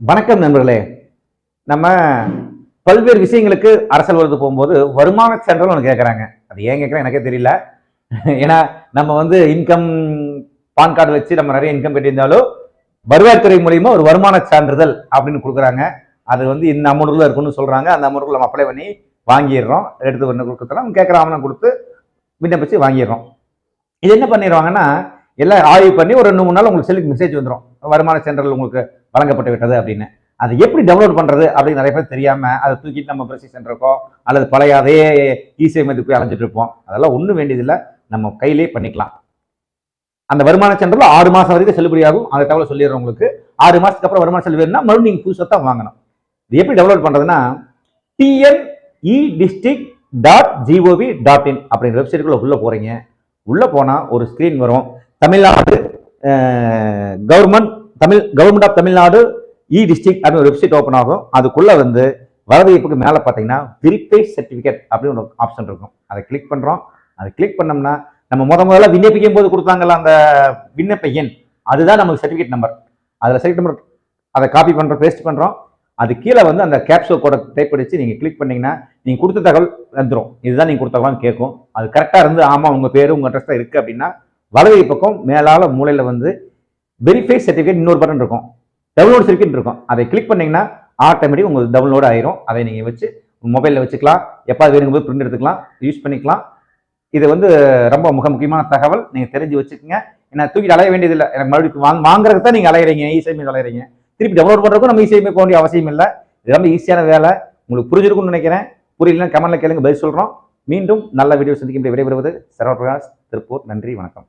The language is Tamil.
வணக்கம் நண்பர்களே. நம்ம பல்வேறு விஷயங்களுக்கு அரசியல் வருது போகும்போது வருமான சான்றிதழ் ஒன்று கேட்குறாங்க. அது ஏன் கேட்குறேன் எனக்கே தெரியல. ஏன்னா நம்ம இன்கம் பான் கார்டு வச்சு நம்ம நிறைய இன்கம் கட்டியிருந்தாலும் வருவாய்த்துறை மூலியமா ஒரு வருமான சான்றிதழ் அப்படின்னு கொடுக்குறாங்க. அது இந்த அமௌண்ட்ல இருக்குன்னு சொல்றாங்க. அந்த அமௌண்ட்ல நம்ம அப்ளை பண்ணி வாங்கிடுறோம். எடுத்து ஒன்று கொடுக்கலாம் கேட்குற ஆவணம் கொடுத்து விண்ணப்பிச்சு வாங்கிடுறோம். இது என்ன பண்ணிடுவாங்கன்னா எல்லாம் ஆய்வு பண்ணி ஒரு 2-3 நாள் உங்களுக்கு செல்லுக்கு மெசேஜ் வந்துடும், வருமான சான்றிதழ் உங்களுக்கு வழங்கப்பட்டு விட்டது அப்படின்னு. அதை எப்படி டவுன்லோட் பண்றது அப்படின்னு நிறைய பேர் தெரியாம அதை தூக்கிட்டு நம்ம பிரசி சென்டருக்கோ அல்லது பழைய அதே இசை மையத்துக்கு போய் அலைஞ்சிட்டு இருப்போம். அதெல்லாம் ஒன்றும் வேண்டியதில்லை, நம்ம கையிலே பண்ணிக்கலாம். அந்த வருமான சான்றிதழ் 6 மாசம் வரைக்கும் செல்லுபடியாகும். அதை தகவல் சொல்லிடுறோம் உங்களுக்கு. 6 மாசத்துக்கு அப்புறம் வருமான செலவு வேணும்னா மறுபடியும் நீங்க புதுசாக தான் வாங்கணும். இது எப்படி டவுன்லோட் பண்றதுன்னா tnedistrict.gov.in அப்படிங்கிற வெப்சைட்டுக்குள்ள உள்ள போறீங்க. உள்ள போனா ஒரு ஸ்கிரீன் வரும். Tamil Nadu government of Tamil Nadu e district அப்படின்னு ஒரு வெப்சைட் ஓப்பன் ஆகும். அதுக்குள்ள வலதுகைப்புக்கு மேல பாத்தீங்கன்னா வெரிஃபை சர்டிபிகேட் அப்படின்னு ஒரு ஆப்ஷன் இருக்கும். அதை கிளிக் பண்றோம். அதை கிளிக் பண்ணோம்னா நம்ம முதல்ல விண்ணப்பிக்கும் போது கொடுத்தாங்கல்ல அந்த விண்ணப்ப எண், அதுதான் நமக்கு சர்டிபிகேட் நம்பர். அதுல சர்டிபிகேட் நம்பர் அதை காப்பி பண்றோம், பேஸ்ட் பண்றோம். அது கீழே அந்த கேப்சோ கோட டைப் அடிச்சு நீங்க கிளிக் பண்ணீங்கன்னா நீங்க கொடுத்த தகவல் வந்துடும். இதுதான் நீங்க கொடுத்த தகவல் கேட்கும். அது கரெக்டா இருந்து ஆமா உங்க பேரு உங்க அட்ரஸ் தான் இருக்கு அப்படின்னா வலது பக்கம் மேலால மூலையில வெரிஃபை சர்டிபிகேட் இன்னொரு பட்டன் இருக்கும், டவுன்லோட் சர்டிபிகேட் இருக்கும். அதை கிளிக் பண்ணீங்கன்னா ஆட்டோமேட்டிக் உங்களுக்கு டவுன்லோட் ஆயிரும். அதை நீங்க வச்சு மொபைல்ல வச்சுக்கலாம், எப்பாவது வேணும்போது பிரிண்ட் எடுத்துக்கலாம், யூஸ் பண்ணிக்கலாம். இது ரொம்ப முக்கியமான தகவல், நீங்க தெரிஞ்சு வச்சுக்கோங்க. ஏன்னா தூக்கிட்டு அலைய வேண்டியதில்லை. எனக்கு மறுபடியும் வாங்குறதுக்கு தான் நீங்க அலையிறீங்க, ஈஸியாக அலையிறீங்க. திருப்பி டவுன்லோட் பண்றதுக்கும் நம்ம ஈஸியாக போக வேண்டிய அவசியம் இல்லை. இது ரொம்ப ஈஸியான வேலை. உங்களுக்கு புரிஞ்சிருக்கும்னு நினைக்கிறேன். புரியலன்னா கமெண்ட்ல கேளுங்க, பதில் சொல்றோம். மீண்டும் நல்ல வீடியோ சந்திக்க விடைபெறுவது சரவண பிரகாஷ், திருப்பூர். நன்றி, வணக்கம்.